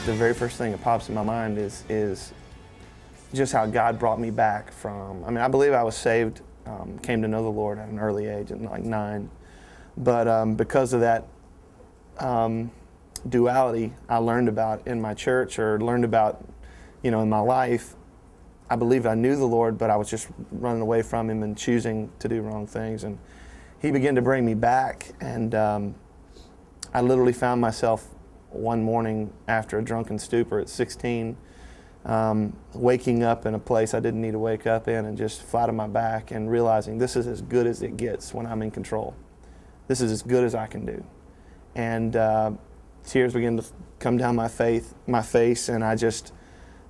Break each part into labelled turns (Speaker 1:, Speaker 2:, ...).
Speaker 1: the very first thing that pops in my mind is just how God brought me back from, I mean, I believe I was saved, came to know the Lord at an early age, at like 9. But because of that duality I learned about in my church, or learned about, in my life, I believe I knew the Lord, but I was just running away from Him and choosing to do wrong things. And He began to bring me back, and I literally found myself one morning after a drunken stupor at 16, waking up in a place I didn't need to wake up in, and just flat on my back, and realizing this is as good as it gets when I'm in control. This is as good as I can do. And tears began to come down my face, and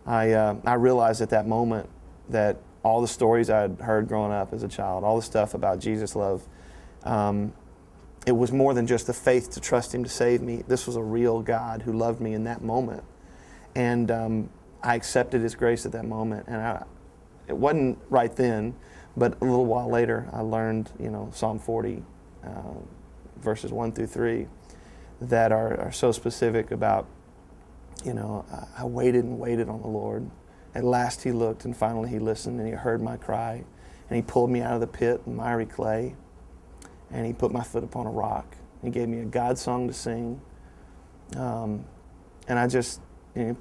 Speaker 1: I realized at that moment that all the stories I'd heard growing up as a child, all the stuff about Jesus' love, it was more than just the faith to trust Him to save me. This was a real God who loved me in that moment. And I accepted His grace at that moment. And it wasn't right then, but a little while later I learned, Psalm 40, verses 1 through 3, that are so specific about, I waited and waited on the Lord. At last He looked, and finally He listened, and He heard my cry. And He pulled me out of the pit and miry clay. And He put my foot upon a rock. He gave me a God song to sing. And I just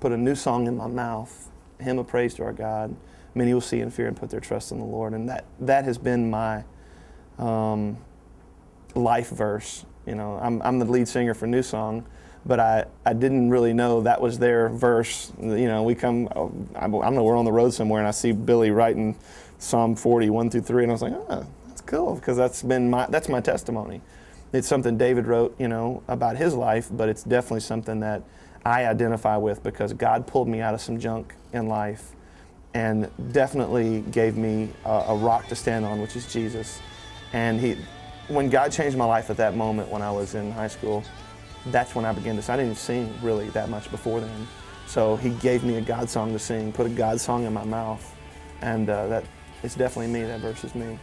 Speaker 1: put a new song in my mouth, a hymn of praise to our God. Many will see and fear and put their trust in the Lord. And that has been my life verse. I'm the lead singer for New Song, but I didn't really know that was their verse. I know we're on the road somewhere, and I see Billy writing Psalm 40, 1 through 3, and I was like, oh, that's cool, because that's my testimony. It's something David wrote, about his life, but it's definitely something that I identify with, because God pulled me out of some junk in life and definitely gave me a rock to stand on, which is Jesus. And when God changed my life at that moment, when I was in high school, that's when I began to sing. I didn't even sing really that much before then. So He gave me a God song to sing, put a God song in my mouth, and that it's definitely me. That verse is me.